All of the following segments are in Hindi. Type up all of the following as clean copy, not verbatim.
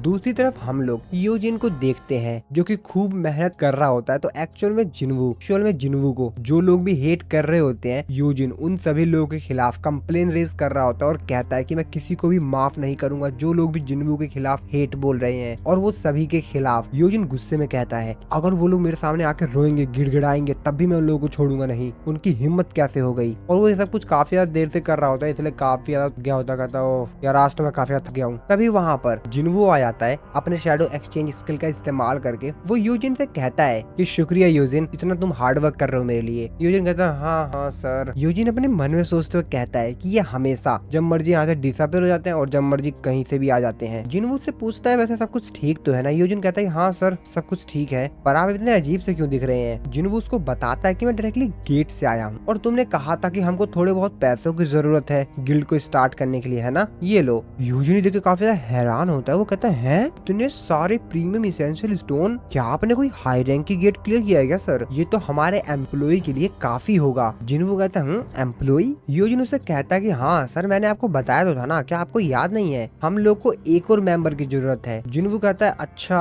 दूसरी तरफ हम लोग योजिन को देखते हैं जो कि खूब मेहनत कर रहा होता है। तो एक्चुअल में जिनवू को जो लोग भी हेट कर रहे होते हैं, योजिन उन सभी लोगों के खिलाफ कंप्लेन रेज कर रहा होता है और कहता है कि मैं किसी को भी माफ नहीं करूंगा जो लोग भी जिनवू के खिलाफ हेट बोल रहे हैं। और वो सभी के खिलाफ योजिन गुस्से में कहता है अगर वो लोग मेरे सामने आके रोएंगे गिड़गिड़ाएंगे तब भी मैं उन लोगों को छोड़ूंगा नहीं, उनकी हिम्मत कैसे हो गई। और वो ये सब कुछ काफी ज्यादा देर से कर रहा होता है, इसलिए काफी ज्यादा गया होता, कहता है यार आज तो मैं काफी ज्यादा थक गया हूँ। तभी वहाँ पर जिनवू आ जाता है अपने शैडो एक्सचेंज स्किल का इस्तेमाल करके। वो योजिन से कहता है कि शुक्रिया योजिन, इतना तुम हार्ड वर्क कर रहे हो मेरे लिए। योजिन कहता है हाँ हाँ सर। योजिन अपने मन में सोचते हुए कहता है कि ये हमेशा जब मर्जी यहाँ से डिसअपीयर हो जाते हैं और जब मर्जी कहीं से भी आ जाते हैं। जिनवू से पूछता है वैसे सब कुछ ठीक तो है ना। योजिन कहता है हाँ सर सब कुछ ठीक है, पर आप इतने अजीब से क्यों दिख रहे हैं। जिनवू उसको बताता है कि मैं डायरेक्टली गेट से आया हूँ और तुमने कहा था कि हमको थोड़े बहुत पैसों की जरूरत है गिल्ड को स्टार्ट करने के लिए, है ना, ये लो। योजिन देख के काफी ज्यादा हैरान होता है। वो कहता है इतने सारे प्रीमियम इसेंशियल स्टोन, क्या आपने कोई हाई रैंक की गेट क्लियर किया है क्या सर? ये तो हमारे एम्प्लॉय के लिए काफी होगा। जिनवू कहता है एम्प्लॉय? योजिन उसे कहता है कि हाँ सर मैंने आपको बताया तो था ना, क्या आपको याद नहीं है? हम लोग को एक और मेंबर की जरूरत है। जिनवू कहता है अच्छा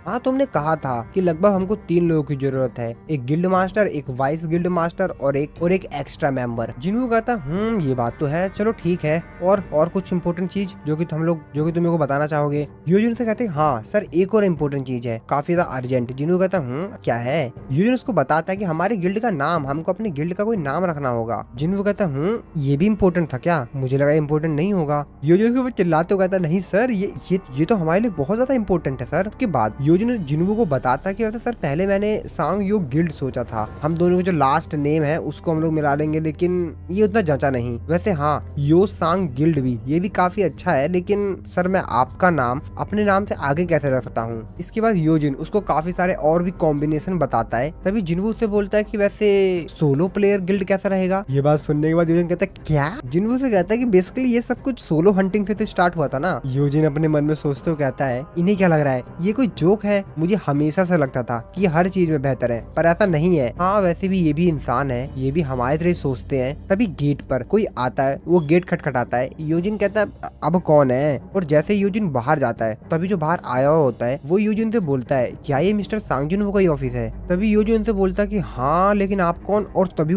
हाँ तुमने कहा था कि लगभग हमको 3 लोगों की जरूरत है, एक गिल्ड मास्टर, एक वाइस गिल्ड मास्टर और एक एक्स्ट्रा मेंबर। जिनवू कहता ये बात तो है, चलो ठीक है। और कुछ इम्पोर्टेंट चीज जो कि तुम मेरे को बताना चाहोगे? योजिन से कहते हाँ सर एक और इम्पोर्टेंट चीज है, काफी ज्यादा अर्जेंट। जिनवू कहता क्या है? योजिन उसको बताता है कि हमारी गिल्ड का नाम, हमको अपनी गिल्ड का कोई नाम रखना होगा। जिनवू कहता ये भी इम्पोर्टेंट था क्या? मुझे लगा इम्पोर्टेंट नहीं होगा। योजिन उसके ऊपर चिल्लाते हुए कहता नहीं सर ये तो हमारे लिए बहुत ज्यादा इम्पोर्टेंट है सर। उसके बाद योजिन जिनवू को बताता है कि वैसे सर पहले मैंने सांग यो गिल्ड सोचा था, हम दोनों के जो लास्ट नेम है उसको हम लोग मिला लेंगे, लेकिन ये उतना जचा नहीं। वैसे हाँ यो सांग गिल्ड भी, ये भी काफी अच्छा है, लेकिन सर मैं आपका नाम अपने नाम से आगे कैसे रख सकता हूँ? इसके बाद योजिन उसको काफी सारे और भी कॉम्बिनेशन बताता है। तभी जिनवू उससे बोलता है कि वैसे सोलो प्लेयर गिल्ड कैसा रहेगा? ये बात सुनने के बाद योजिन कहता है क्या? जिनवू से कहता है कि बेसिकली ये सब कुछ सोलो हंटिंग से स्टार्ट हुआ था ना। योजिन अपने मन में सोचते हुए कहता है इन्हें क्या लग रहा है, ये कोई जोक है? मुझे हमेशा से लगता था कि ये हर चीज में बेहतर है, पर ऐसा नहीं है। हाँ वैसे भी ये भी इंसान है, ये भी हमारे तरह सोचते हैं। तभी गेट पर कोई आता है, वो गेट खटखटाता है। योजिन कहता है अब कौन है? और जैसे योजिन बाहर जाता है तभी जो बाहर आया हुआ होता है वो योजिन से बोलता है क्या ये मिस्टर सांग जिनवू का ही ऑफिस है? तभी योजिन से बोलता है कि हाँ लेकिन आप कौन? और तभी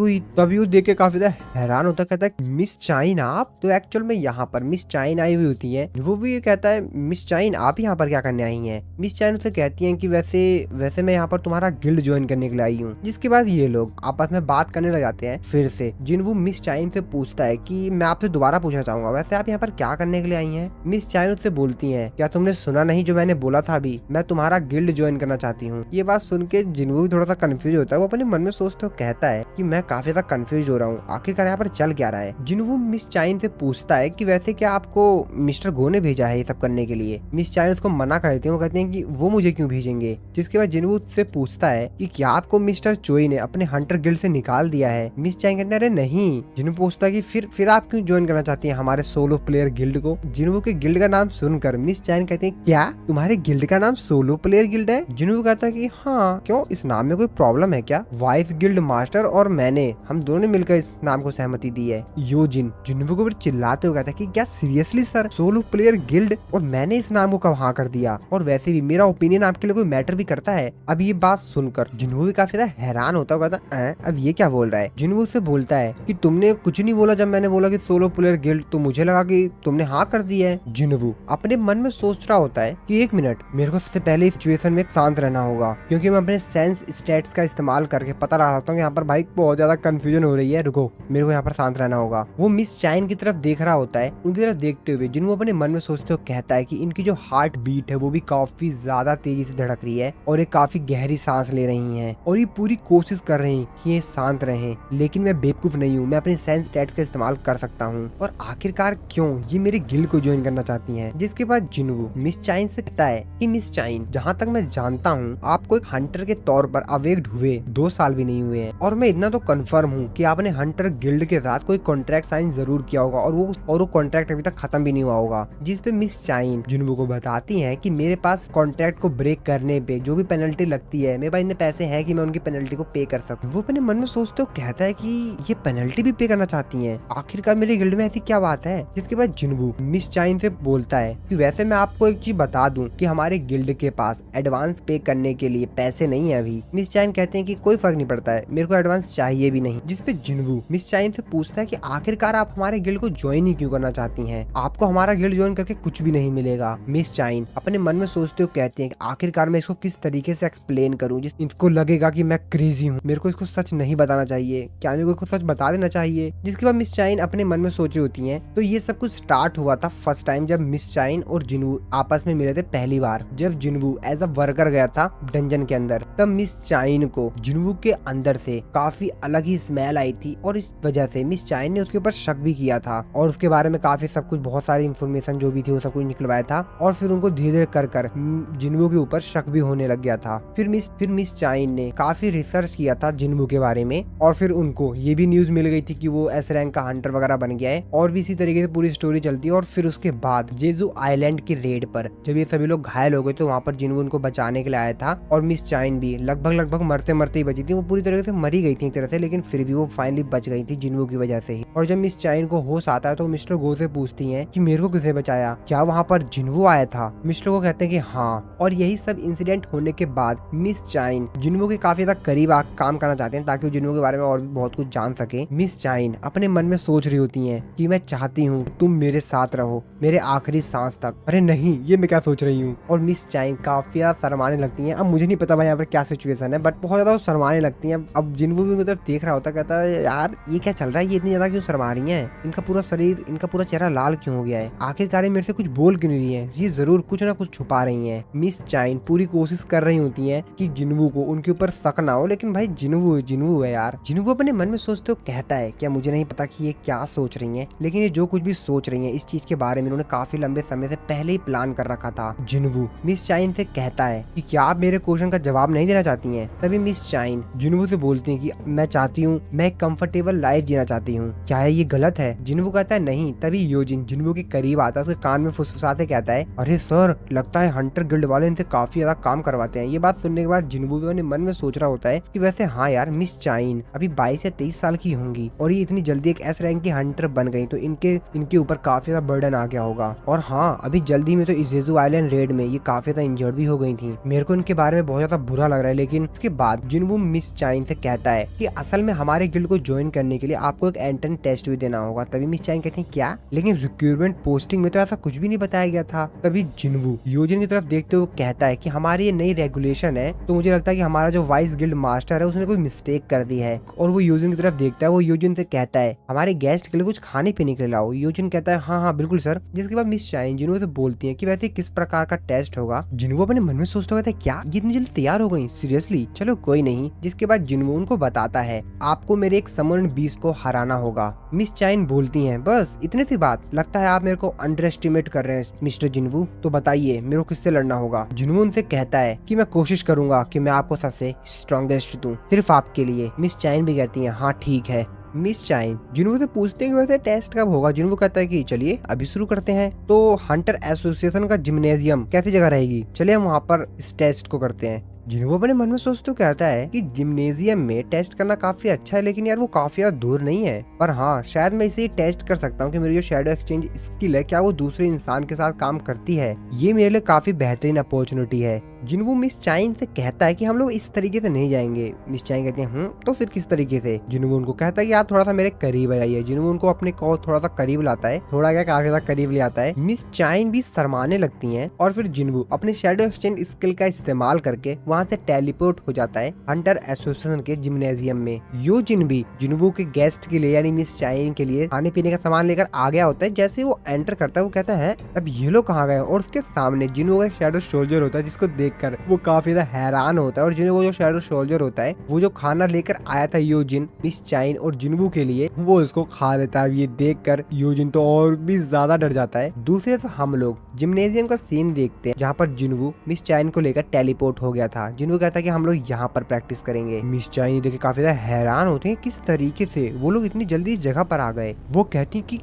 वो देख के काफी ज्यादा हैरान होता है, कहता है मिस चाइन आप? तो एक्चुअल में यहाँ पर मिस चाइन आई हुई होती है। वो भी कहता है मिस चाइन आप यहाँ पर क्या करने आई हैं? मिस चाइन उसे कहती हैं कि वैसे मैं यहाँ पर तुम्हारा गिल्ड ज्वाइन करने के लिए आई हूँ। जिसके बाद ये लोग आपस में बात करने लग जाते हैं फिर से। जिनवू मिस चाइन से पूछता है कि मैं आपसे दोबारा पूछना चाहूंगा वैसे आप यहाँ पर क्या करने के लिए आई हैं? मिस चाइन उससे बोलती हैं क्या तुमने सुना नहीं जो मैंने बोला था अभी, मैं तुम्हारा गिल्ड ज्वाइन करना चाहती हूँ। ये बात सुन के जिनवू भी थोड़ा सा कंफ्यूज होता है। वो अपने मन में सोचते हुए कहता है कि मैं काफी ज्यादा कंफ्यूज हो रहा हूँ, आखिरकार यहाँ पर चल क्या रहा है? जिनवू मिस चाइन से पूछता है कि वैसे क्या आपको मिस्टर गो ने भेजा है ये सब करने के लिए? मिस चाइन उसको मना कर देती है। वो कहते हैं कि वो मुझे क्यों भेजेंगे? जिसके बाद जिनवू से पूछता है कि क्या आपको मिस्टर चोई ने अपने हंटर गिल्ड से निकाल दिया है? मिस चाइन कहते हैं अरे नहीं। जिनवू पूछता है कि फिर आप क्यों ज्वाइन करना चाहती हैं हमारे सोलो प्लेयर गिल्ड को? जिनवू के गिल्ड का नाम सुनकर मिस चाइन कहते हैं क्या तुम्हारे गिल्ड का नाम सोलो प्लेयर गिल्ड है? जिनवू कहता है कि हाँ क्यों, इस नाम में कोई प्रॉब्लम है क्या? वाइस गिल्ड मास्टर और मैंने, हम दोनों ने मिलकर इस नाम को सहमति दी है। योजिन जिनवू के ऊपर चिल्लाते हुए कहता है कि क्या seriously sir solo player guild और मैंने इस नाम को कहाँ कर दिया? और वैसे भी मेरा ओपिनियन आपके लिए कोई मैटर भी करता है? अब ये बात सुनकर जिनवू भी काफी ज्यादा हैरान होता है, कहता है अब ये क्या बोल रहा है? जिनवू से बोलता है कि तुमने कुछ नहीं बोला जब मैंने बोला कि सोलो प्लेयर गिल्ड, तो मुझे लगा कि तुमने हाँ कर दिया है। जिनवू अपने मन में सोच रहा होता है कि एक मिनट, मेरे को सबसे पहले इस सिचुएशन में शांत रहना होगा, क्योंकि मैं अपने सेंस स्टेट्स का इस्तेमाल करके पता लगा सकता हूँ यहाँ पर भाई बहुत ज्यादा कंफ्यूजन हो रही है, रुको मेरे को यहाँ पर शांत रहना होगा। वो मिस चाइन की तरफ देख रहा होता है, उनकी तरफ देखते हुए जिनवू अपने मन में सोचते हुए कहता है कि इनकी जो हार्ट बीट है वो भी काफी ज्यादा तेजी से धड़क रही है और ये काफी गहरी सांस ले रही हैं और ये पूरी कोशिश कर रही हैं कि ये शांत रहें, लेकिन मैं बेवकूफ नहीं हूँ, मैं अपने सेंस स्टेट्स का इस्तेमाल कर सकता हूँ और आखिरकार क्यों ये मेरे गिल्ड को ज्वाइन करना चाहती हैं। जिसके बाद जिनवू मिस चाइन से कहता है कि मिस चाइन जहाँ तक मैं जानता हूँ आपको एक हंटर के तौर पर अवेक्ड हुए 2 साल भी नहीं हुए हैं और मैं इतना तो कंफर्म हूँ कि आपने हंटर गिल्ड के साथ कोई कॉन्ट्रैक्ट साइन जरूर किया होगा और वो कॉन्ट्रैक्ट अभी तक खत्म भी नहीं हुआ होगा। जिस पे मिस चाइन जिनवू को बताती हैं कि मेरे पास कॉन्ट्रैक्ट को ब्रेक करने पे जो भी पेनल्टी लगती है मेरे पास इतने पैसे हैं कि मैं उनकी पेनल्टी को पे कर सकूं। वो अपने मन में सोचते हो कहता है कि ये पेनल्टी भी पे करना चाहती हैं, आखिरकार मेरे गिल्ड में ऐसी क्या बात है? जिसके बाद जिनवू मिस चाइन से बोलता है कि वैसे मैं आपको एक चीज बता दूं कि हमारे गिल्ड के पास एडवांस पे करने के लिए पैसे नहीं है अभी। मिस चाइन कहते हैं कि कोई फर्क नहीं पड़ता है, मेरे को एडवांस चाहिए भी नहीं। जिसपे जिन्वू मिस चाइन से पूछता है कि आखिरकार आप हमारे गिल्ड को ज्वाइन ही क्यों करना चाहती हैं? आपको हमारा गिल्ड ज्वाइन करके कुछ भी नहीं मिलेगा। मिस चाइन अपने मन में सोचते हुए कहते हैं कि आखिरकार मैं इसको किस तरीके से एक्सप्लेन करूं जिस इसको लगेगा कि मैं क्रेजी हूं। मेरे को इसको सच नहीं बताना चाहिए, क्या मेरे को इसको सच बता देना चाहिए? जिसके बाद मिस चाइन अपने मन में सोच रही होती हैं। तो ये सब कुछ स्टार्ट हुआ था फर्स्ट टाइम जब मिस चाइन और जिन्वू आपस में मिले थे पहली बार, जब जिन्वू एज अ वर्कर गया था डंजन के अंदर। तब मिस चाइन को जिन्वू के अंदर से काफी अलग ही स्मेल आई थी और इस वजह से मिस चाइन ने उसके ऊपर शक भी किया था और उसके बारे में काफी सब कुछ बहुत सारी इन्फॉर्मेशन जो भी थी वो सब कुछ निकलवाया था और फिर उनको धीरे धीरे कर जिन्वू के ऊपर शक भी होने लग गया था। फिर मिस चाइन ने काफी रिसर्च किया था जिन्वू के बारे में और फिर उनको ये भी न्यूज मिल गई थी कि वो एस रैंक का हंटर वगैरह बन गया है और भी इसी तरीके से पूरी स्टोरी चलती है। और फिर उसके बाद जेजू आइलैंड की रेड पर जब ये सभी लोग घायल हो गए तो वहाँ पर जिन्वू उनको बचाने के लिए आया था और मिस चाइन भी लगभग मरते मरते ही बची थी। वो पूरी तरीके से मरी गई थी एक तरह से, लेकिन फिर भी वो फाइनली बच गई थी जिन्वू की वजह से ही। और जब मिस चाइन को होश आता है तो मिस्टर गो से पूछती हैं कि मेरे को किसने बचाया, क्या वहाँ पर जिन्वू आया था? मिस्टर गो कहते हैं कि हाँ। और यही सब इंसिडेंट होने के बाद मिस चाइन जिन्वू के काफी ज्यादा करीब काम करना चाहते हैं ताकि वो जिन्वू के बारे में और भी बहुत कुछ जान सके। मिस चाइन अपने मन में सोच रही होती हैं कि मैं चाहती हूँ तुम मेरे साथ रहो मेरे आखिरी सांस तक। अरे नहीं, ये मैं क्या सोच रही हूँ। और मिस चाइन काफी ज्यादा शर्माने लगती हैं। अब मुझे नहीं पता भाई यहाँ पर क्या सिचुएशन है, बट बहुत ज्यादा शर्माने लगती हैं। अब जिन्वू भी उनकी तरफ देख रहा होता, कहता है यार ये क्या चल रहा है, ये इतनी ज्यादा क्यों शर्मा रही है, इनका पूरा शरीर इनका पूरा चेहरा लाल क्यों हो गया है, आखिरकार मेरे से कुछ बोल क्यों नहीं रही है, ये जरूर कुछ ना कुछ छुपा रही है। मिस चाइन पूरी कोशिश कर रही होती है कि जिन्वू को उनके ऊपर शक ना हो, लेकिन भाई जिन्वू है यार। जिन्वू अपने मन में सोचते हुए कहता है क्या मुझे नहीं पता कि ये क्या सोच रही हैं, लेकिन ये जो कुछ भी सोच रही हैं इस चीज के बारे में उन्होंने काफी लंबे समय से पहले ही प्लान कर रखा था। जिन्वू मिस चाइन से कहता है कि क्या आप मेरे क्वेश्चन का जवाब नहीं देना चाहती हैं? तभी मिस चाइन जिन्वू से बोलती हैं कि मैं चाहती हूँ, मैं एक कंफर्टेबल लाइफ जीना चाहती हूँ, क्या है ये गलत है? जिन्वू कहता है नहीं। तभी योजिन जिन्वू के करीब आता है, उसके कान में फुसफुसाते कहता है अरे सर, लगता है हंटर गिल्ड वाले इनसे काफी ज्यादा काम करवाते हैं। ये बात सुनने के बाद जिन्वू भी अपने मन में सोच रहा होता है कि वैसे हाँ यार, मिस चाइन अभी 22 या 23 साल की होंगी और ये इतनी जल्दी एक एस रैंक की हंटर बन गई तो इनके ऊपर काफी ज्यादा बर्डन आ गया होगा। और हाँ, अभी जल्दी में तो जेजू आइलैंड रेड में ये काफी ज्यादा इंजर्ड भी हो गई थी। मेरे को इनके बारे में बहुत ज्यादा बुरा लग रहा है। लेकिन इसके बाद जिन्वू मिस चाइन से कहता है कि असल में हमारे गिल्ड को ज्वाइन करने के लिए आपको एक एंट्रेंस टेस्ट भी देना होगा। तभी मिस चाइन कहती है क्या, लेकिन रिक्रूटमेंट पोस्टिंग में तो ऐसा कुछ भी नहीं बताया गया था। तभी जिन्वू योजिन की तरफ देखते हुए कहता है कि हमारी ये नई रेगुलेशन है तो मुझे लगता है कि हमारा जो वाइस गिल्ड मास्टर है उसने कोई मिस्टेक कर दी है। और वो योजिन की तरफ देखता है, वो योजिन से कहता है हमारे गेस्ट के लिए कुछ खाने पीने के लिए लाओ। योजिन कहता है हाँ हाँ बिल्कुल सर। जिसके बाद मिस चाइन जिन्वू से बोलती है कि वैसे किस प्रकार का टेस्ट होगा। जिन्वू अपने मन में सोचता है क्या ये इतनी जल्दी तैयार हो गई, सीरियसली, चलो कोई नहीं। जिसके बाद जिन्वू उनको बताता है आपको मेरे एक समन बीस्ट को हराना होगा। मिस चाइन बोलती हैं बस इतने सी बात, लगता है आप मेरे को अंडर एस्टिमेट कर रहे हैं मिस्टर जिन्वू, तो बताइए मेरे को किससे लड़ना होगा। जिन्वू उनसे कहता है कि मैं कोशिश करूंगा कि मैं आपको सबसे स्ट्रॉन्गेस्ट दूं, सिर्फ आपके लिए। मिस चाइन भी कहती है हाँ ठीक है। मिस चाइन जिन्वू से पूछते हैं कि वैसे टेस्ट कब होगा। जिन्वू कहता है कि चलिए अभी शुरू करते हैं। तो हंटर एसोसिएशन का जिम्नेजियम कैसी जगह रहेगी, चलिए हम वहाँ पर इस टेस्ट को करते हैं। जिन्वू अपने मन में सोचते हुए कहता है कि जिम्नेजियम में टेस्ट करना काफी अच्छा है, लेकिन यार वो काफी ज्यादा दूर नहीं है। पर हाँ, शायद मैं इसे टेस्ट कर सकता हूँ कि मेरी जो शैडो एक्सचेंज स्किल है क्या वो दूसरे इंसान के साथ काम करती है। ये मेरे लिए काफी बेहतरीन अपॉर्चुनिटी है। जिन्वू मिस चाइन से कहता है कि हम लोग इस तरीके से नहीं जाएंगे। मिस चाइन कहती है तो फिर किस तरीके से? जिन्वू उनको कहता है कि आप थोड़ा सा मेरे करीब आइए। जिन्वू उनको अपने को थोड़ा सा करीब लाता है, थोड़ा क्या काफी ज्यादा करीब ले आता है। मिस चाइन भी शर्माने लगती हैं और फिर जिन्वू अपने शैडो एक्सचेंज स्किल का इस्तेमाल करके वहाँ से टेलीपोर्ट हो जाता है हंटर एसोसिएशन के जिम्नेजियम में। योजिन भी जिन्वू के गेस्ट के लिए यानी मिस चाइन के लिए खाने पीने का सामान लेकर आ गया होता है। जैसे वो एंटर करता है वो कहता है अब ये लोग कहाँ गए, और उसके सामने जिन्वू का एक शैडो सोल्जर होता है जिसको देखकर वो काफी ज्यादा हैरान होता है। और जिन्वू जो शैडो सोल्जर होता है वो जो खाना लेकर आया था योजिन, मिस चाइन और जिन्वू के लिए, वो इसको खा लेता है। ये देखकर योजिन तो और भी ज्यादा डर जाता है। दूसरे से हम लोग जिम्नेजियम का सीन देखते हैं जहाँ पर जिन्वू मिस चाइन को लेकर टेलीपोर्ट हो गया था। जिन्वू कहता है कि हम लोग यहाँ पर प्रैक्टिस करेंगे। मिस चाइन देखे काफी ज्यादा हैरान होते हैं किस तरीके से वो लोग इतनी जल्दी इस जगह पर आ गए। वो कहती है कि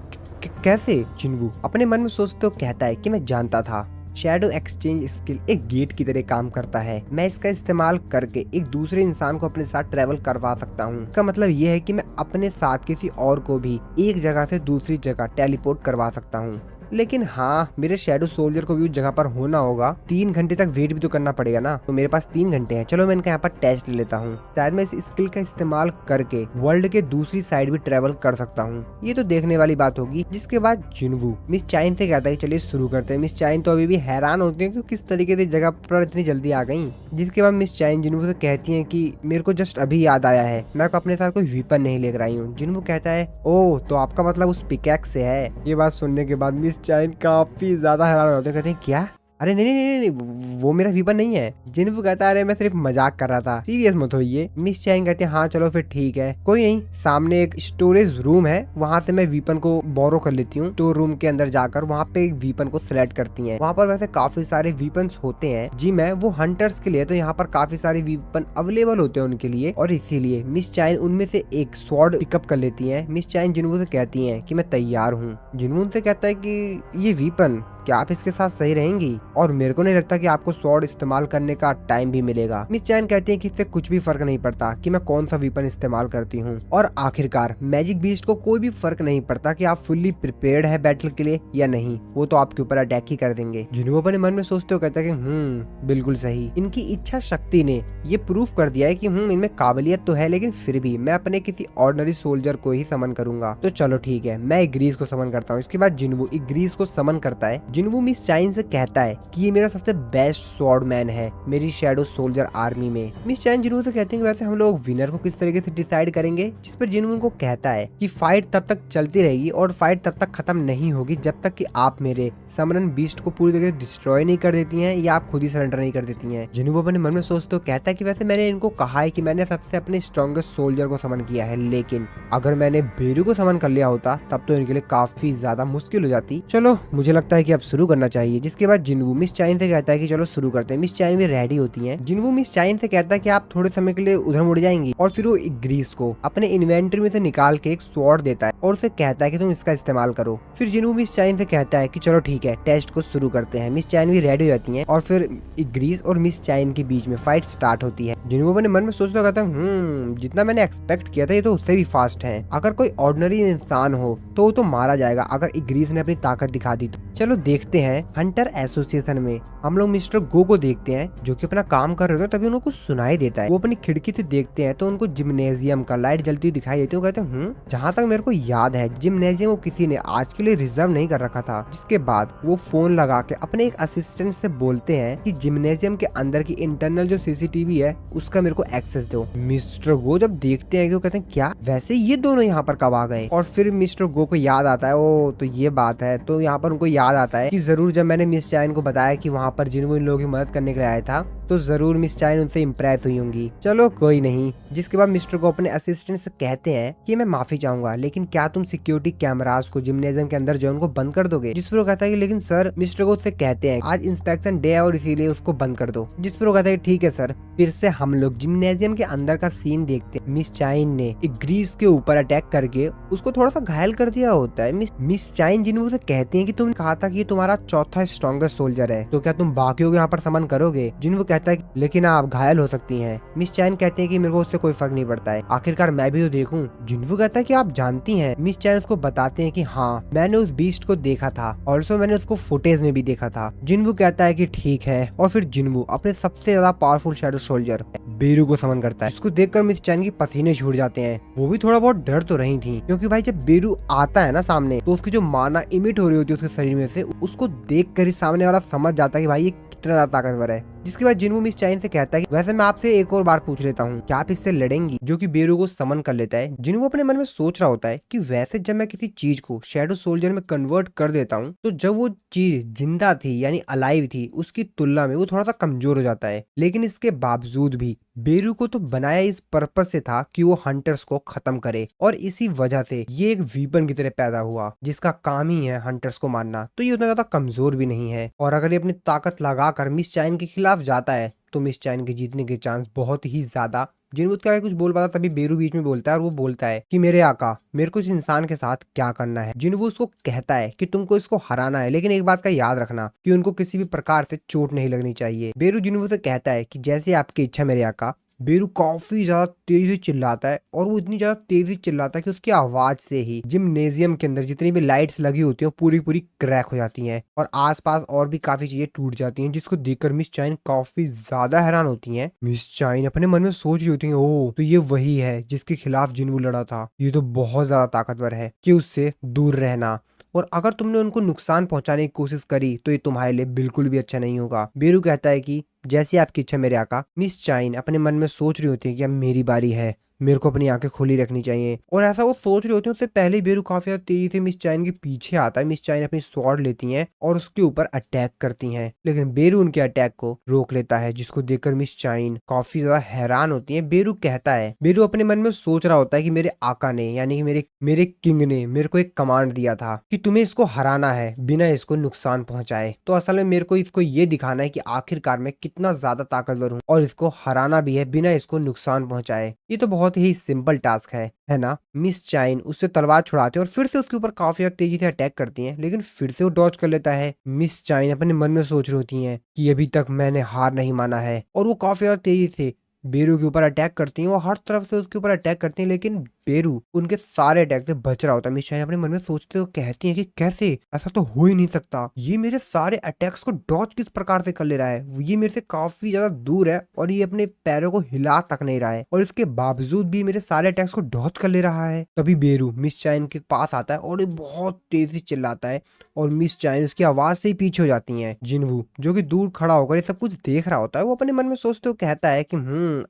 कैसे? जिन्वू अपने मन में सोचते हुए कहता है कि मैं जानता था शैडो एक्सचेंज स्किल एक गेट की तरह काम करता है। मैं इसका इस्तेमाल करके एक दूसरे इंसान को अपने साथ ट्रेवल करवा सकता हूँ। इसका मतलब ये है कि मैं अपने साथ किसी और को भी एक जगह से दूसरी जगह टेलीपोर्ट करवा सकता हूँ। लेकिन हाँ मेरे शैडो सोल्जर को भी उस जगह पर होना होगा, 3 घंटे तक वेट भी तो करना पड़ेगा ना, तो मेरे पास 3 घंटे हैं। चलो मैं इनका यहाँ पर टेस्ट ले लेता हूँ, शायद मैं इस स्किल का इस्तेमाल करके वर्ल्ड के दूसरी साइड भी ट्रेवल कर सकता हूँ, ये तो देखने वाली बात होगी। जिसके बाद जिनवू मिस चाइन से कहता है चलिए शुरू करते हैं। मिस चाइन तो अभी भी हैरान होती है कि किस तरीके से जगह पर इतनी जल्दी आ गई। जिसके बाद मिस चाइन जिनवू से कहती है कि मेरे को जस्ट अभी याद आया है, मैं अपने साथ कोई वीपन नहीं लेकर आई हूँ। जिनवू कहता है ओह तो आपका मतलब उस पिकैक्स से है। ये बात सुनने के बाद मिस चाइन काफी ज्यादा हैरान होते हैं, कहते हैं क्या, अरे नहीं नहीं नहीं नहीं वो मेरा वीपन नहीं है। जिनवू कहता है अरे मैं सिर्फ मजाक कर रहा था, सीरियस मत होइए। मिस चाइन कहते हैं हाँ चलो फिर ठीक है, कोई नहीं, सामने एक स्टोरेज रूम है, वहां से मैं वीपन को बोरो कर लेती हूँ। स्टोर रूम के अंदर जाकर वहाँ पे एक वीपन को सिलेक्ट करती है। वहाँ पर वैसे काफी सारे वीपन होते हैं जी, मैं वो हंटर्स के लिए, तो यहाँ पर काफी सारे वीपन अवेलेबल होते हैं उनके लिए, और इसीलिए मिस चाइन उनमें से एक स्वॉर्ड पिकअप कर लेती है। मिस चाइन जिनवू से कहती है कि मैं तैयार हूँ। जिनवू उनसे कहता है कि ये वीपन क्या आप इसके साथ सही रहेंगी, और मेरे को नहीं लगता कि आपको स्वॉर्ड इस्तेमाल करने का टाइम भी मिलेगा। मिस चैन कहती है कि इससे कुछ भी फर्क नहीं पड़ता कि मैं कौन सा वीपन इस्तेमाल करती हूँ, और आखिरकार मैजिक बीस्ट को कोई भी फर्क नहीं पड़ता कि आप फुल्ली प्रिपेयर्ड है बैटल के लिए या नहीं, वो तो आपके ऊपर अटैक ही कर देंगे। जिन्हों अपने मन में सोचते हो कहता है कि बिल्कुल सही, इनकी इच्छा शक्ति ने ये प्रूफ कर दिया है कि इनमें काबिलियत तो है, लेकिन फिर भी मैं अपने किसी ऑर्डिनरी सोल्जर को ही समन करूंगा। तो चलो ठीक है, मैं इग्रीस को समन करता हूँ। इसके बाद जिनवू इग्रीस को समन करता है। जिनवू मिस चाइन से कहता है कि ये मेरा सबसे बेस्ट स्वॉर्ड मैन है मेरी शैडो सोल्जर आर्मी में। मिस चाइन जिनवू से कहते हैं कि वैसे हम लोग विनर को किस तरीके से डिसाइड करेंगे, जिस पर जिनवू उनको कहता है कि फाइट तब तक चलती रहेगी और फाइट तब तक खत्म नहीं होगी जब तक कि आप मेरे समरन बीस्ट को पूरी तरह डिस्ट्रॉय नहीं कर देती हैं या आप खुद ही सरेंडर नहीं कर देती हैं। जिनवू अपने मन में सोचते हो कहता है कि वैसे मैंने इनको कहा है कि मैंने सबसे अपने स्ट्रॉन्गेस्ट सोल्जर को समन किया है, लेकिन अगर मैंने बेरू को समन कर लिया होता तब तो इनके लिए काफी ज्यादा मुश्किल हो जाती। चलो मुझे लगता है कि अब शुरू करना चाहिए। जिसके बाद जिनवू मिस चाइन से कहता है कि चलो शुरू करते हैं। मिस चाइन भी रेडी होती हैं। जिनवू मिस चाइन से कहता है कि आप थोड़े समय के लिए उधर मुड़ जाएंगी, और फिर वो इग्रीस को अपने इन्वेंटरी में से निकाल के एक स्वॉर्ड देता है और उसे कहता है कि तुम इसका इस्तेमाल करो। फिर जिनवू मिस चाइन से कहता है कि चलो ठीक है, टेस्ट को शुरू करते हैं। मिस चाइन भी रेडी हो जाती है और फिर इग्रीस और मिस चाइन के बीच में फाइट स्टार्ट होती है। जिनवू अपने मन में सोचता कहता है जितना मैंने एक्सपेक्ट किया था ये तो उससे भी फास्ट है। अगर कोई ऑर्डिनरी इंसान हो तो वो तो मारा जाएगा अगर इग्रीस ने अपनी ताकत दिखा दी तो। चलो देखते हैं। हंटर एसोसिएशन में हम लोग मिस्टर गो को देखते हैं जो कि अपना काम कर रहे थे, तभी उनको कुछ सुनाई देता है। वो अपनी खिड़की से देखते हैं तो उनको जिम्नेजियम का लाइट जलती हुई दिखाई देती है। वो कहते हैं जहाँ तक मेरे को याद है जिम्नेजियम को किसी ने आज के लिए रिजर्व नहीं कर रखा था। जिसके बाद वो फोन लगा के अपने एक असिस्टेंट से बोलते हैं कि जिम्नेजियम के अंदर की इंटरनल जो सीसीटीवी है उसका मेरे को एक्सेस दो। मिस्टर गो जब देखते हैं कि वो कहते हैं क्या वैसे ये दोनों यहाँ पर कब आ गए, और फिर मिस्टर गो को याद आता है ओ तो ये बात है। तो यहाँ पर उनको याद आता है कि जरूर जब मैंने मिस चाइन को बताया कि वहाँ पर जिनवू इन लोगों की मदद करने के लिए आया था तो जरूर मिस चाइन उनसे इम्प्रेस हुई होंगी। चलो कोई नहीं। जिसके बाद मिस्टर को अपने असिस्टेंट से कहते हैं कि मैं माफी चाहूंगा, लेकिन क्या तुम सिक्योरिटी कैमरास को जिम्नेजियम के अंदर जो उनको बंद कर दोगे। जिस पर वो कहता है कि लेकिन सर, मिस्टर को उससे कहते हैं आज इंस्पेक्शन डे है और इसीलिए उसको बंद कर दो। जिस पर वो कहता है ठीक है सर। फिर से हम लोग जिम्नेजियम के अंदर का सीन देखते हैं। मिस चाइन ने इग्रीस के ऊपर अटैक करके उसको थोड़ा सा घायल कर दिया होता है। मिस चाइन जिन्वू से कहती है कि तुमने कहा था कि तुम्हारा चौथा स्ट्रॉन्गेस्ट सोल्जर है, तो क्या तुम बाकियों को यहाँ पर समन करोगे। जिन्वू कहता है लेकिन आप घायल हो सकती हैं। मिस चाइन कहते हैं कि मेरे को उससे कोई फर्क नहीं पड़ता है, आखिरकार मैं भी तो देखूं। जिन्वू कहता है कि आप जानती हैं। मिस चाइन उसको बताते हैं कि हाँ मैंने उस बीस्ट को देखा था, ऑल्सो मैंने उसको फुटेज में भी देखा था। जिन्वू कहता है कि ठीक है, और फिर जिन्वू अपने सबसे ज्यादा पावरफुल शैडो सोल्जर बेरू को समन करता है। इसको देखकर मिस चाइन की पसीने छूट जाते हैं। वो भी थोड़ा बहुत डर तो रही थी, क्योंकि भाई जब बेरू आता है ना सामने तो उसकी जो माना इमिट हो रही होती है उसके शरीर में से, उसको देख कर ही सामने वाला समझ जाता है कि भाई ये कितना ज्यादा ताकतवर है। जिसके बाद जिन्वू मिस चाइन से कहता है कि वैसे मैं आपसे एक और बार पूछ लेता हूँ, क्या आप इससे लड़ेंगी, जो कि बेरू को समन कर लेता है। जिन्वू अपने मन में सोच रहा होता है कि वैसे जब मैं किसी चीज को शैडो सोल्जर में कन्वर्ट कर देता हूँ तो जब वो चीज जिंदा थी यानी अलाइव थी उसकी तुलना में वो थोड़ा सा कमजोर हो जाता है। लेकिन इसके बावजूद भी बेरू को तो बनाया इस पर्पस से था कि वो हंटर्स को खत्म करे, और इसी वजह से ये एक वीपन की तरह पैदा हुआ जिसका काम ही है हंटर्स को मारना। तो ये उतना ज्यादा कमजोर भी नहीं है, और अगर ये अपनी ताकत लगाकर मिस चाइन के खिलाफ जाता है तो मिस चाइन के जीतने के चांस बहुत ही ज्यादा। जिन्वू क्या कुछ बोल पाता तभी बेरू बीच में बोलता है और वो बोलता है कि मेरे आका, मेरे को इस इंसान के साथ क्या करना है। जिन्वू उसको कहता है कि तुमको इसको हराना है, लेकिन एक बात का याद रखना कि उनको किसी भी प्रकार से चोट नहीं लगनी चाहिए। बेरू जिन्वू से कहता है कि जैसे आपकी इच्छा मेरे आका, बेरू काफी ज्यादा तेजी से चिल्लाता है और वो इतनी ज्यादा तेजी से चिल्लाता है कि उसकी आवाज से ही जिम्नेजियम के अंदर जितनी भी लाइट्स लगी होती हैं पूरी पूरी क्रैक हो जाती हैं और आसपास और भी काफी चीजें टूट जाती हैं, जिसको देखकर मिस चाइन काफी ज्यादा हैरान होती हैं। मिस चाइन अपने मन में सोच रही होती है, ओ तो ये वही है जिसके खिलाफ जिन्वू लड़ा था। ये तो बहुत ज्यादा ताकतवर है कि उससे दूर रहना, और अगर तुमने उनको नुकसान पहुंचाने की कोशिश करी तो ये तुम्हारे लिए बिल्कुल भी अच्छा नहीं होगा। बेरू कहता है कि जैसी आपकी इच्छा मेरे आका। मिस चाइन अपने मन में सोच रही होती है कि अब मेरी बारी है, मेरे को अपनी आंखें खुली रखनी चाहिए। और ऐसा वो सोच रही होती है उससे पहले ही बेरू काफी ज्यादा तेजी से मिस चाइन के पीछे आता है। मिस चाइन अपनी स्वॉर्ड लेती हैं और उसके ऊपर अटैक करती हैं, लेकिन बेरू उनके अटैक को रोक लेता है, जिसको देखकर मिस चाइन काफी ज्यादा हैरान होती है। बेरू कहता है, बेरू अपने मन में सोच रहा होता है कि मेरे आका ने यानी कि मेरे मेरे किंग ने मेरे को एक कमांड दिया था कि तुम्हें इसको हराना है बिना इसको नुकसान पहुंचाए। तो असल में मेरे को इसको ये दिखाना है कि आखिरकार मैं कितना ज्यादा ताकतवर हूँ और इसको हराना भी है बिना इसको नुकसान पहुंचाए। ये तो बहुत ही सिंपल टास्क है ना। मिस चाइन उससे तलवार छुड़ाते हैं और फिर से उसके ऊपर काफी तेजी से अटैक करती हैं, लेकिन फिर से वो डॉज कर लेता है। मिस चाइन अपने मन में सोच रही होती हैं कि अभी तक मैंने हार नहीं माना है, और वो काफी ज्यादा तेजी से बेरू के ऊपर अटैक करती हैं। वो हर तरफ से उसके ऊपर अटैक करती हैं, लेकिन बेरू उनके सारे अटैक से बच रहा होता है। मिस चाइन अपने मन में सोचते हुए कहती हैं कि कैसे, ऐसा तो हो ही नहीं सकता, ये मेरे सारे अटैक्स को डॉज किस प्रकार से कर ले रहा है, ये मेरे से काफी ज्यादा दूर है और ये अपने पैरों को हिला तक नहीं रहा है, और इसके बावजूद भी मेरे सारे अटैक्स को डॉज कर ले रहा है। तभी बेरू मिस चाइन के पास आता है और ये बहुत तेजी से चिल्लाता है, और मिस चाइन उसकी आवाज से ही पीछे हो जाती हैं। जिन्वू जो कि दूर खड़ा होकर ये सब कुछ देख रहा होता है, वो अपने मन में सोचते हुए कहता है कि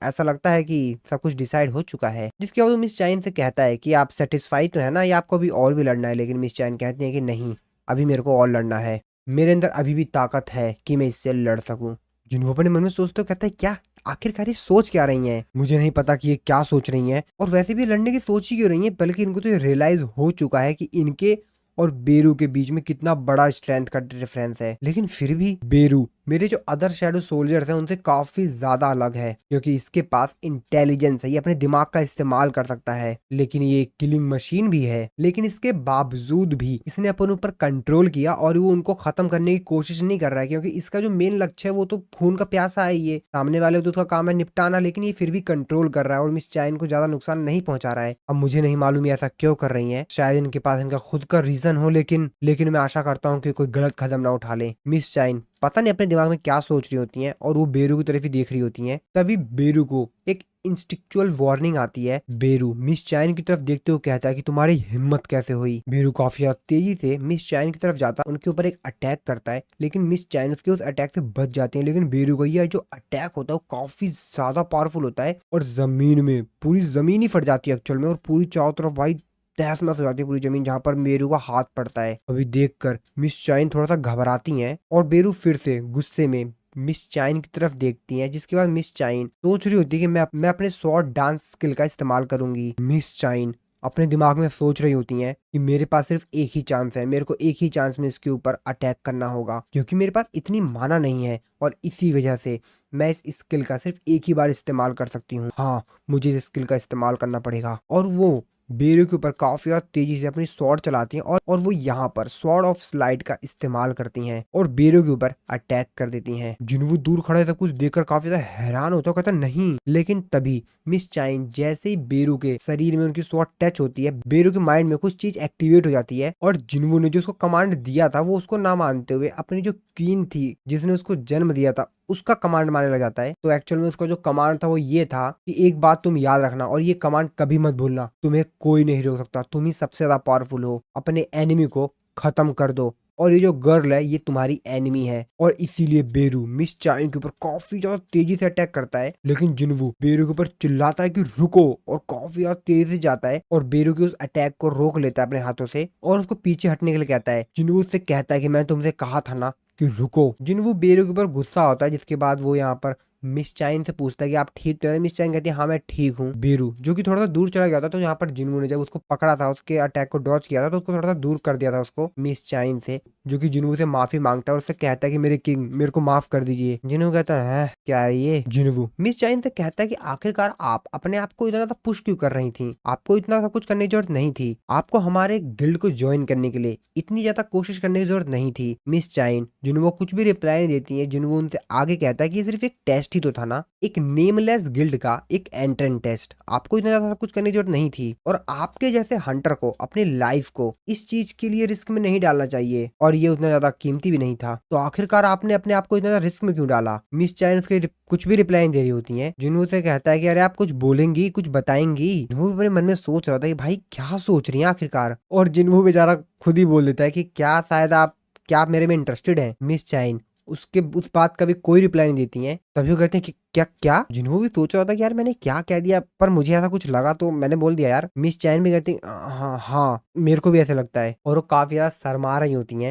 ऐसा लगता है कि सब कुछ डिसाइड हो चुका है। जिसके बाद वो मिस चाइन से कहता है कि आप सेटिस्फाई तो है ना, या आपको अभी और भी लड़ना है। लेकिन मिस चाइन कहती है कि नहीं, अभी मेरे को और लड़ना है, मेरे अंदर अभी भी ताकत है कि मैं इससे लड़ सकूं। जिन्हों अपने मन में सोचते कहता है, क्या आखिरकार ये सोच क्या रही हैं, मुझे नहीं पता कि ये क्या सोच रही हैं, और वैसे भी लड़ने की सोच ही क्यों रही हैं, बल्कि इनको तो ये रियलाइज हो चुका है कि इनके और बेरू के बीच में कितना बड़ा स्ट्रेंथ का डिफरेंस है। लेकिन फिर भी बेरू मेरे जो अदर शैडो सोल्जर्स हैं उनसे काफी ज्यादा अलग है, क्योंकि इसके पास इंटेलिजेंस है, ये अपने दिमाग का इस्तेमाल कर सकता है। लेकिन ये किलिंग मशीन भी है, लेकिन इसके बावजूद भी इसने अपन ऊपर कंट्रोल किया और वो उनको खत्म करने की कोशिश नहीं कर रहा है, क्योंकि इसका जो मेन लक्ष्य है वो तो खून का प्यासा है। ये सामने वाले तो उसका काम है निपटाना, लेकिन ये फिर भी कंट्रोल कर रहा है और मिस चाइन को ज्यादा नुकसान नहीं पहुंचा रहा है। अब मुझे नहीं मालूम ये ऐसा क्यों कर रही है, शायद इनके पास इनका खुद का रीजन हो, लेकिन मैं आशा करता हूँ कि कोई गलत कदम ना उठा ले। मिस चाइन पता नहीं अपने दिमाग में क्या सोच रही होती हैं और वो बेरू की तरफ ही देख रही होती हैं। तभी बेरू को एक इंस्टिक्चुअल वार्निंग आती है। बेरू मिस चाइन की तरफ देखते हुए कहता है कि तुम्हारी हिम्मत कैसे हुई। बेरू काफी तेजी से मिस चाइन की तरफ जाता है, उनके ऊपर एक अटैक करता है, लेकिन मिस चाइन उसके उस अटैक से बच जाती है। लेकिन बेरू का यह जो अटैक होता है वो काफी ज्यादा पावरफुल होता है और जमीन में पूरी जमीन ही फट जाती है एक्चुअल में, और पूरी चारों तरफ भाई तहस नहस हो जाती है पूरी जमीन जहां पर बेरू का हाथ पड़ता है। अभी देखकर मिस चाइन थोड़ा सा घबराती हैं और बेरू फिर से गुस्से में मिस चाइन की तरफ देखती हैं, जिसके बाद मिस चाइन सोच रही होती है कि मैं अपने शॉर्ट डांस स्किल का इस्तेमाल करूंगी। मिस चाइन अपने दिमाग में सोच रही होती हैं कि मेरे पास सिर्फ एक ही चांस है, मेरे को एक ही चांस में इसके ऊपर अटैक करना होगा, क्योंकि मेरे पास इतनी माना नहीं है और इसी वजह से मैं इस स्किल का सिर्फ एक ही बार इस्तेमाल कर सकती हूँ। हाँ, मुझे इस स्किल का इस्तेमाल करना पड़ेगा। और वो बेरू के ऊपर काफी ज्यादा तेजी से अपनी स्वॉर्ड चलाती हैं और वो यहाँ पर स्वॉर्ड ऑफ स्लाइड का इस्तेमाल करती हैं और बेरू के ऊपर अटैक कर देती हैं। जिन्वू दूर खड़ा है सब कुछ देखकर काफी ज्यादा हैरान होता है, कहता नहीं। लेकिन तभी मिस चाइन जैसे ही बेरू के शरीर में उनकी स्वॉर्ड टच होती है, बेरू के माइंड में कुछ चीज एक्टिवेट हो जाती है और जिन्वू ने जो उसको कमांड दिया था वो उसको ना मानते हुए अपनी जो क्वीन थी जिसने उसको जन्म दिया था उसका कमांड मानने लग जाता है। तो एक्चुअल में उसका जो कमांड था वो ये था कि एक बात तुम याद रखना और ये कमांड कभी मत भूलना, तुम्हें कोई नहीं रोक सकता, तुम ही सबसे ज्यादा पावरफुल हो, अपने एनिमी को खत्म कर दो, और ये जो गर्ल है ये तुम्हारी एनिमी है। और इसीलिए बेरू मिस चाइन के ऊपर काफी ज्यादा तेजी से अटैक करता है, लेकिन जिन्वू बेरू के ऊपर चिल्लाता है कि रुको और काफी ज्यादा तेजी से जाता है और बेरू के उस अटैक को रोक लेता है अपने हाथों से और उसको पीछे हटने के लिए कहता है। जिन्वू उससे कहता है कि मैं तुमसे कहा था ना कि रुको। जिन्वू बेरू के ऊपर गुस्सा होता है, जिसके बाद वो यहाँ पर मिस चाइन से पूछता है कि आप ठीक तो है। मिस चाइन कहती है हाँ मैं ठीक हूँ। बेरू जो कि थोड़ा सा दूर चला गया था, तो यहाँ पर जिन्वू ने जब उसको पकड़ा था, उसके अटैक को डॉज किया था, तो उसको थोड़ा सा दूर कर दिया था उसको मिस चाइन से, जो कि जिन्वू से माफी मांगता है और उससे कहता है कि मेरे किंग मेरे को माफ कर दीजिए। जिन्वू कहता है क्या है ये। जिन्वू मिस चाइन से कहता है कि आखिरकार आप अपने आप को इतना पुश क्यों कर रही थी, आपको इतना सब कुछ करने की जरूरत नहीं थी, आपको हमारे गिल्ड को ज्वाइन करने के लिए इतनी ज्यादा कोशिश करने की जरूरत नहीं थी। मिस चाइन जिन्वू कुछ भी रिप्लाई नहीं देती है। जिन्वू उनसे आगे कहता है कि ये सिर्फ एक टेस्ट टेस्ट ही तो था ना, एक नेमलेस गिल्ड का एक एंट्रेंस टेस्ट। आपको इतना ज्यादा कुछ करने की जरूरत नहीं थी, और आपके जैसे हंटर को अपनी लाइफ को इस चीज के लिए रिस्क में नहीं डालना चाहिए, और ये उतना ज्यादा कीमती भी नहीं था। तो आखिरकार आपने अपने आप को इतना ज्यादा रिस्क में क्यों डाला? मिस चाइन उसके कुछ भी रिप्लाई नहीं दे रही होती है। जिन्हों से कहता है कि अरे आप कुछ बोलेंगी, कुछ बताएंगी। जिन्हों अपने मन में सोच रहा था कि भाई क्या सोच रही है आखिरकार, और जिन्हों बेचारा खुद ही बोल देता है कि क्या आप मेरे में इंटरेस्टेड हैं मिस चाइन। उसके उस बात का भी कोई रिप्लाई नहीं देती हैं। तभी वो कहते हैं कि क्या क्या जिन्हों भी सोच रहा था कि यार मैंने क्या कह दिया, पर मुझे ऐसा कुछ लगा तो मैंने बोल दिया यार। मिस चैन भी कहती हाँ हाँ मेरे को भी ऐसे लगता है, और वो काफी ज्यादा शर्मा रही होती हैं।